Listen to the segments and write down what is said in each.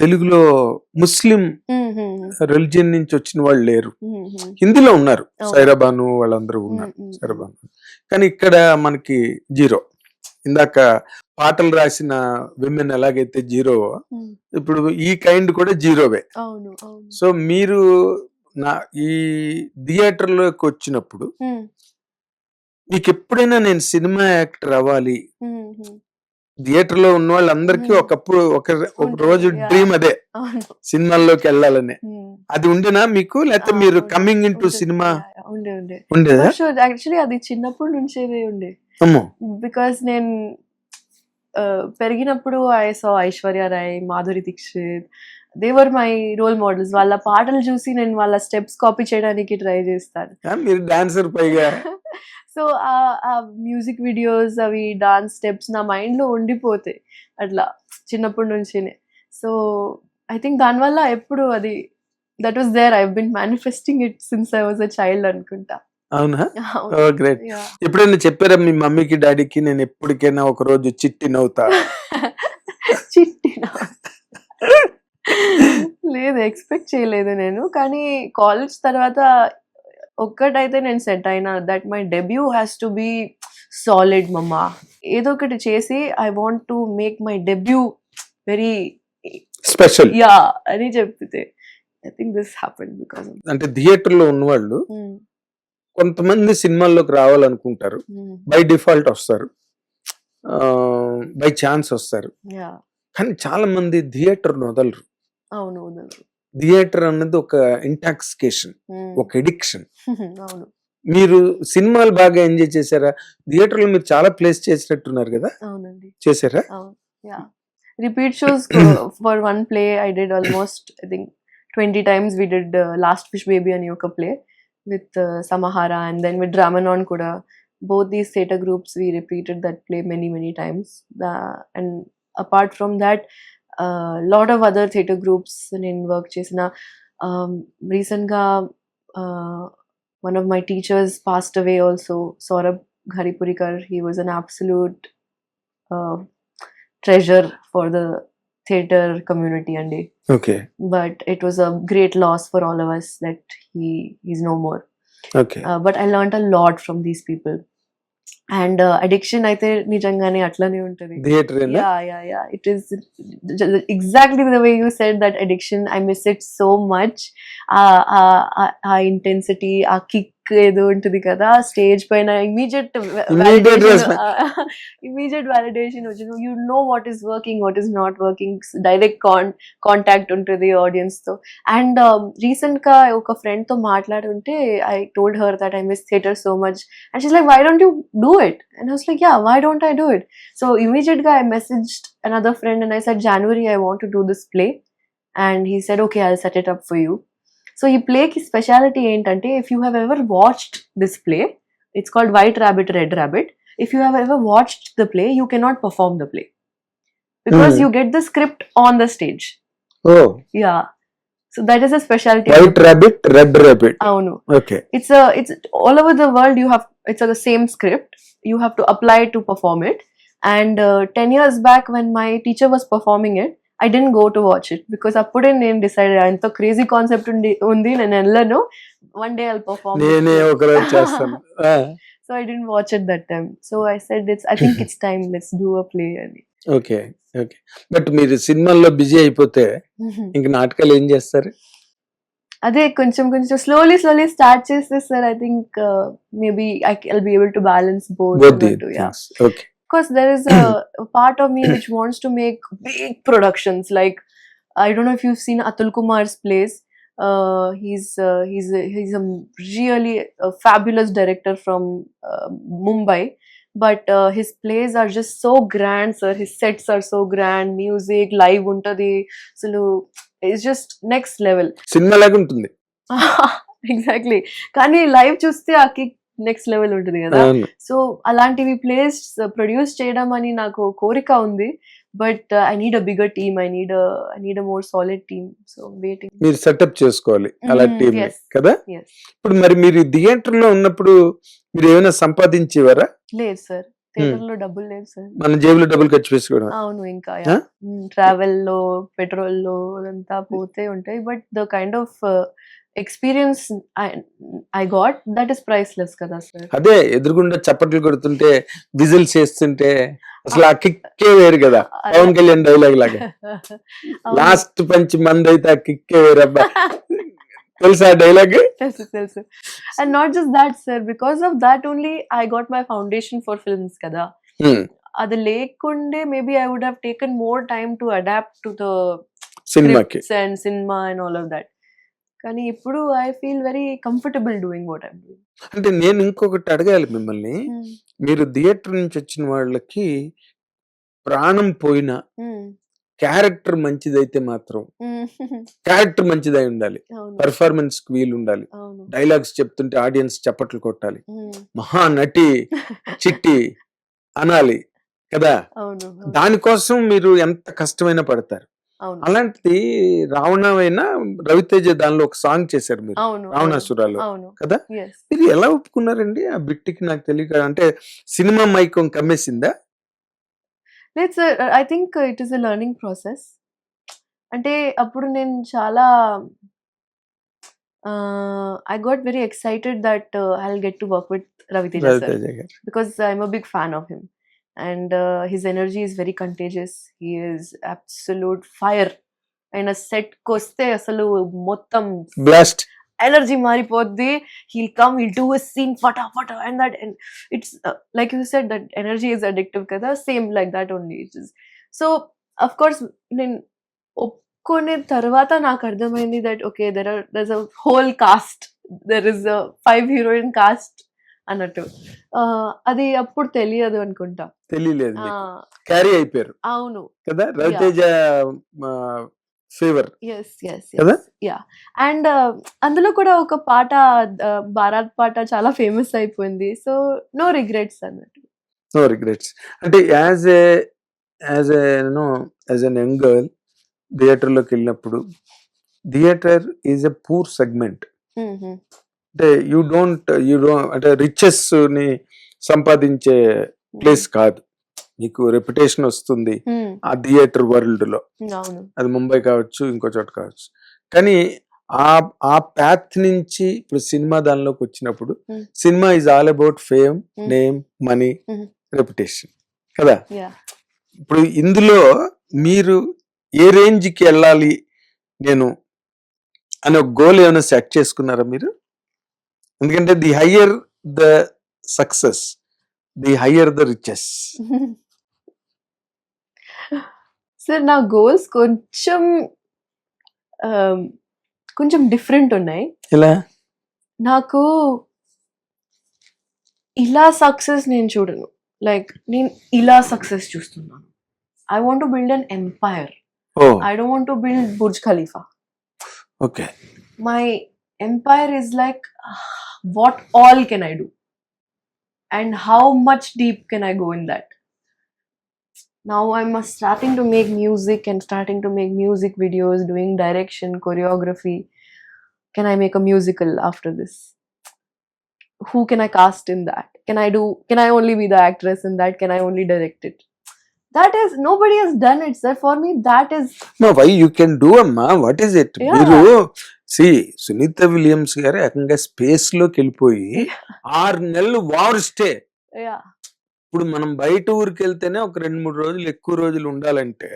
తెలుగులో ముస్లిం రిలీజియన్ నుంచి వచ్చిన వాళ్ళు లేరు. హిందీలో ఉన్నారు, సైరాబాను వాళ్ళందరూ ఉన్నారు, సైరాబాను. కానీ ఇక్కడ మనకి జీరో. ఇందాక పాటలు రాసిన విమెన్ ఎలాగైతే జీరో, ఇప్పుడు ఈ కైండ్ కూడా జీరోవే. సో మీరు ఈ థియేటర్లోకి వచ్చినప్పుడు మీకు ఎప్పుడైనా నేను సినిమా యాక్టర్ అవ్వాలి, థియేటర్ లో ఉన్న వాళ్ళందరికీ ఒకప్పుడు ఒక రోజు డ్రీమ్ అదే, సినిమాల్లోకి వెళ్ళాలని. అది ఉండేనా మీకు, లేకపోతే మీరు కమింగ్ ఇన్ టు సినిమా ఉండేదా? యాక్చువల్లీ అది చిన్నప్పటి నుంచే ఉండే. బికాస్ నేను పెరిగినప్పుడు I saw Aishwarya Rai, Madhuri Dixit, they were my role models. వాళ్ళ పాటలు చూసి నేను వాళ్ళ స్టెప్స్ కాపీ చేయడానికి ట్రై చేస్తాను. మీరు డాన్సర్ పైగా. సో ఆ మ్యూజిక్ వీడియోస్, అవి డాన్స్ స్టెప్స్ నా మైండ్ లో ఉండిపోతాయి అట్లా చిన్నప్పటి నుంచినే. సో ఐ థింక్ దానివల్ల ఎప్పుడు అది that was there. I been manifesting it since I was a child అనుకుంటా. అవునా? గ్రేట్. ఎప్పుడైనా చెప్పారా మీ మమ్మీకి డాడీకి, నేను ఎప్పటికైనా ఒక రోజు చిట్టి నవ్వుతా? చిట్టి లేదు, ఎక్స్పెక్ట్ చేయలేదు నేను. కానీ కాలేజ్ తర్వాత ఒక్కటైతే నేను సెట్ అయినా, that my debut has to be solid మమ్మా. ఏదో ఒకటి చేసి I want to make my debut very special yeah అని చెప్తే I think this happened. Because అంటే థియేటర్ లో ఉన్న వాళ్ళు కొంతమంది సినిమాల్లోకి రావాలనుకుంటారు, బై డిఫాల్ట్ వస్తారు, బై ఛాన్స్ వస్తారు. కానీ చాలా మంది థియేటర్ వదలరు. అవును, వదలరు. థియేటర్ అన్నది ఒక ఇంటాక్సికేషన్, ఒక ఎడిక్షన్. మీరు సినిమాలు బాగా ఎంజాయ్ చేశారా? థియేటర్ లో మీరు చాలా ప్లేస్ చేసినట్టున్నారు కదా? అవునండి, చేశారా? Repeat shows for one play I did almost I think 20 times. We did Last Fish Baby అని ఒక play with Samahara, and then with Dramanon kuda. Both these theatre groups we repeated that play many times. And apart from that, lot of other theatre groups in work chesina. Recent ga one of my teachers passed away also, Saurabh Gharipurikar. He was an absolute treasure for the theatre community and okay, but it was a great loss for all of us that he's no more. Okay. But I learned a lot from these people. And addiction aithe nijangane atlane untadi theater. Yeah, it is exactly the way you said that addiction. I miss it so much. Intensity, kick edo untadi kada stage paina, immediate validation. You know what is working, what is not working. Direct contact untadi audience tho. And recent ka oka friend tho maatladunte I told her that I miss theater so much, and she's like, why don't you do it? And I was like, yeah, why don't I do it? So immediately I messaged another friend and I said, January I want to do this play. And he said, okay, I'll set it up for you. So ఈ play ki speciality ఏంటంటే, if you have ever watched this play, it's called White Rabbit, Red Rabbit. If you have ever watched the play, you cannot perform the play because you get the script on the stage. Oh. Yeah. So that is a specialty. White Rabbit, Red Rabbit. Avunu. Okay. It's all over the world. It's the same script. You have to apply to perform it. And 10 years back when my teacher was performing it, I didn't go to watch it because appude nenu decided anta crazy concept undi nenu ellanu, one day I'll perform nene okaroju chestanu. So I didn't watch it that time. So I said I think it's time, let's do a play ani. Okay. But మీరు సినిమాల్లో busy అయిపోతే ఇంక నాటకాలు ఏం చేస్తారు? అదే కొంచెం slowly start చేస్తే sir I think maybe I'll be able to balance both the things. Okay. Because there is a part of me which wants to make big productions. Like, I don't know if you've seen Atul Kumar's plays. He's a really fabulous director from Mumbai. But his plays are just so grand, sir. His sets are so grand. Music, live untadi. So it's just next level. Cinema laga untundi. Exactly. Kani live chuste ఆ kick next level ఉంటుంది కదా. So అలాంటివి place produce చేయడం అని నాకు కోరిక ఉంది. But I need a bigger team, I need a more solid team. So waiting. మీరు సెటప్ చేసుకోవాలి అలా టీమ్ కదా. ఇప్పుడు మరి మీరు థియేటర్ లో ఉన్నప్పుడు మీరు ఏమైనా సంపాదించేవారా? లేదు సార్. థియేటర్ లో డబ్బులు లేవు సార్. మన జేబులో డబ్బులు ఖర్చు చేసుకోవడం. అవును, ఇంకా ఆ? ట్రావెల్ లో పెట్రోల్ లో అదంతా పోతే ఉంటాయి. But the kind of experience I got that is priceless కదా సార్. అదే ఎదురుగుండా చప్పట్లు కొడుతుంటే విజిల్స్ వేస్తుంటే అసలు ఆ కిక్కే వేరు కదా. పవన్ కళ్యాణ్ డైలాగ్ లాగా లాస్ట్ పంచి మంది అయితే ఆ కిక్కే వేరు అబ్బా. తెలుసా డైలాగ్? తెలుసు. And not just that sir, because of that only I got my foundation for films కదా. అది లేకుండే maybe I would have taken more time to adapt to the సినిమాకి and cinema and all of that. కానీ ఇప్పుడు I feel very comfortable doing what I'm doing. అంటే నేను ఇంకొకటి అడగాలి మిమ్మల్ని. మీరు థియేటర్ నుంచి వచ్చిన వాళ్ళకి ప్రాణం పోయిన క్యారెక్టర్ మంచిదైతే మాత్రం క్యారెక్టర్ మంచిదై ఉండాలి, పర్ఫార్మెన్స్ కి వీలు ఉండాలి, డైలాగ్స్ చెప్తుంటే ఆడియన్స్ చప్పట్లు కొట్టాలి, మహానటి చిట్టి అనాలి కదా. దానికోసం మీరు ఎంత కష్టమైనా పడతారు. అలాంటిది రావణమైనా రవితేజ దానిలో ఒక సాంగ్ చేశారు మీరు, రావణాసురాలు కదా. మీరు ఎలా ఒప్పుకున్నారండి ఆ బిట్టికి? నాకు తెలియక. అంటే సినిమా మైకం కమ్మేసిందా? లేదు sir, I think it is a learning process. అంటే అప్పుడు నేను చాలా I got very excited that I will get to work with Ravi Teja sir, because I'm a big fan of him. And his energy is very contagious. He is absolute fire. And a set koste asalu mottam blast energy maripoddi. He'll come, he'll do a scene fata and that, and it's like you said, that energy is addictive kada. Same like that only it is. So of course nen oppone tarvata naaku ardhamaindi that okay, there's a whole cast, there is a 5 heroine cast అన్నట్టు. అది అప్పుడు తెలియదు అనుకుంటా. తెలియలేదు, carry అయిపోయారు. అవును కదా, Raviteja favour. కదా. యా, అండ్ అందులో కూడా ఒక పాట, భారత్ పాట చాలా ఫేమస్ అయిపోయింది. సో నో రిగ్రెట్స్ అన్నట్టు. నో రిగ్రెట్స్ అంటే యాజ్ ఎన్ యంగ్ గర్ల్ థియేటర్ లోకి వెళ్ళినప్పుడు, theatre is a poor segment. అంటే యూ డోంట్ అంటే రిచెస్ ని సంపాదించే ప్లేస్ కాదు. మీకు రెప్యుటేషన్ వస్తుంది ఆ థియేటర్ వరల్డ్ లో, అది ముంబై కావచ్చు, ఇంకో చోట కావచ్చు. కానీ ఆ ప్యాత్ నుంచి ఇప్పుడు సినిమా దానిలోకి వచ్చినప్పుడు, cinema is all about fame, name, money, reputation కదా. ఇప్పుడు ఇందులో మీరు ఏ రేంజ్ కి వెళ్ళాలి నేను అనే ఒక గోల్ ఏమైనా సెట్ చేసుకున్నారా మీరు? ఎందుకంటే the higher the success, the higher the riches. Sir నా గోల్స్ కొంచెం డిఫరెంట్ ఉన్నాయి. ఎలా? నాకు ఇలా సక్సెస్ నేను చూడను. లైక్ నేను ఇలా సక్సెస్ చూస్తున్నాను. I want to build an umpire. I don't want to build Burj Khalifa. Okay. My empire is like, what all can I do and how much deep can I go in that. Now I'm starting to make music and starting to make music videos, doing direction, choreography. Can I make a musical after this? Who can I cast in that? Can I only be the actress in that? Can I only direct it? That is, nobody has done it, sir. For me, that is... No, why you can do, amma? What is it? Miru, see, Sunita Williams garu ekanga space loki vellipoyi 6 నెలలు war stay. ఇప్పుడు మనం బయట ఊరికి వెళ్తేనే ఒక 2-3 రోజులు ఎక్కువ రోజులు ఉండాలంటే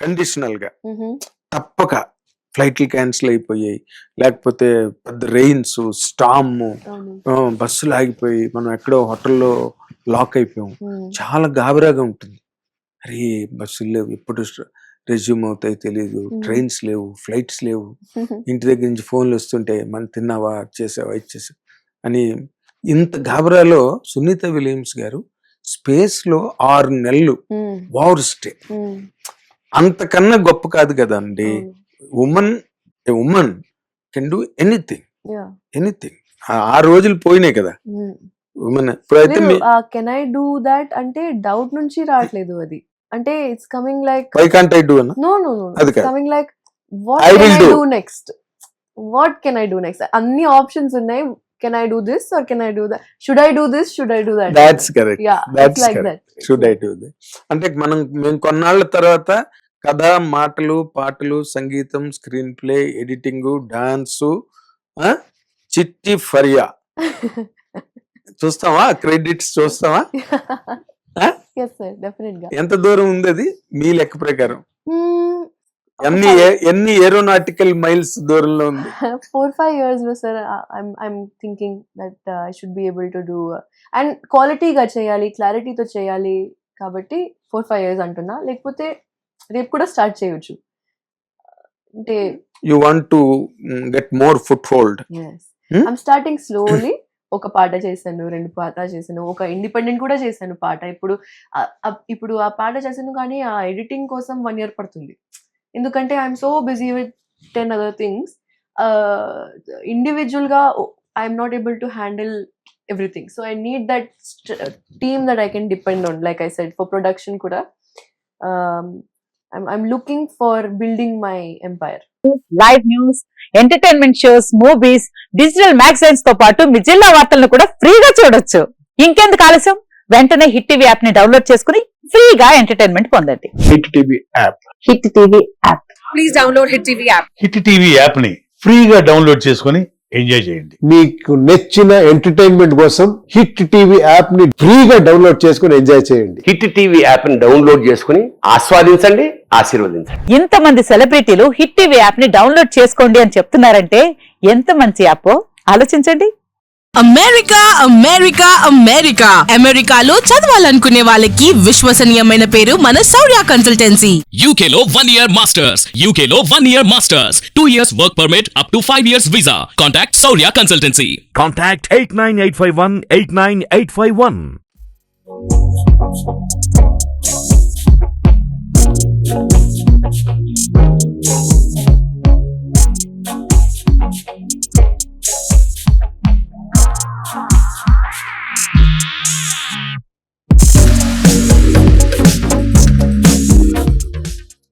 కండిషనల్ గా తప్పక ఫ్లైట్లు క్యాన్సిల్ అయిపోయాయి, లేకపోతే పెద్ద రెయిన్స్, స్టామ్, బస్సులు ఆగిపోయి మనం ఎక్కడో హోటల్లో లాక్ అయిపోయాం. చాలా గాబరాగా ఉంటుంది. అరే బస్సులు లేవు, ఎప్పుడు రెజ్యూమ్ అవుతాయి తెలియదు, ట్రైన్స్ లేవు, ఫ్లైట్స్ లేవు, ఇంటి దగ్గర నుంచి ఫోన్లు వస్తుంటే మనం తిన్నావా, చేసావా, ఇచ్చేసావు అని. ఇంత గాబరాలో సునీత విలియమ్స్ గారు స్పేస్ లో 6 నెలలు వార్ స్టే. అంతకన్నా గొప్ప కాదు కదండి. Women can do anything. 6 రోజులు పోయినాయి కదా ఉమెన్. ఇప్పుడైతే కెన్ ఐ డూ దట్ అంటే డౌట్ నుంచి రావట్లేదు అది. అంటే it's coming like why can't I do? No it's coming like what can I do next, అన్ని ఆప్షన్స్ ఉన్నాయి. can I do this or can I do that? Should I do this? Should I do that? That's correct. Yeah, That's it's like correct. that. Should I do this? అంటే మేము కొన్నాళ్ళ తర్వాత కథ, మాటలు, పాటలు, సంగీతం, స్క్రీన్ ప్లే, ఎడిటింగ్, డాన్సు, చిట్టి ఫరియా చూస్తావా? క్రెడిట్స్ చూస్తావా? Yes sir, definitely. ఎంత దూరం ఉంది అది మీ లెక్క ప్రకారం? Hmm, ఎన్ని ఏరోనాటికల్ మైల్స్ దూరంలో ఉంది? 4-5 years లో sir, I'm thinking that I should be able to do and quality గా చేయాలి, clarity తో చేయాలి కాబట్టి 4-5 years అంటున్నా, లేకపోతే రేపు కూడా స్టార్ట్ చేయొచ్చు అంటే. You want to get more foot hold. yes, I'm starting slowly. ఒక పాట చేశాను, 2 పాట చేశాను, ఒక ఇండిపెండెంట్ కూడా చేశాను పాట. ఇప్పుడు ఆ పాట చేశాను కానీ ఆ ఎడిటింగ్ కోసం 1 year పడుతుంది, ఎందుకంటే I'm so busy with 10 other things. Individual గా I'm not able to handle everything, so I need that team that I can depend on. Like I said, for production కూడా I'm looking for building my empire. Live news, entertainment shows, movies, digital magazines తో పాటు మీ జిల్లా వార్తలను కూడా ఫ్రీగా చూడొచ్చు. ఇంకెందుకు ఆలస్యం, వెంటనే హిట్ టీవీ యాప్ ని డౌన్లోడ్ చేసుకుని ఫ్రీగా ఎంటర్టైన్మెంట్ పొందండి. Hit TV app. Hit TV app. Please download hit TV app. Hit TV app ని ఫ్రీగా డౌన్లోడ్ చేసుకుని ఎంజాయ్ చేయండి. మీకు నచ్చిన ఎంటర్టైన్మెంట్ కోసం హిట్ టీవీ యాప్ ని ఫ్రీగా డౌన్లోడ్ చేసుకుని ఎంజాయ్ చేయండి. హిట్ టీవీ యాప్ ని డౌన్లోడ్ చేసుకుని ఆస్వాదించండి, ఆశీర్వదించండి. ఇంతమంది సెలబ్రిటీలు హిట్ టీవీ యాప్ ని డౌన్లోడ్ చేసుకోండి అని చెప్తున్నారంటే ఎంత మంచి యాప్ ఆలోచించండి. అమెరికా అమెరికా అమెరికా అమెరికాలో చదవాలనుకునే వాళ్ళకి విశ్వసనీయమైన పేరు మన శౌర్య కన్సల్టెన్సీ. UK లో 1 year masters, UK లో 1 year masters, 2 years work permit up to 5 years visa. Contact Saurya Consultancy. Contact 89851 89851.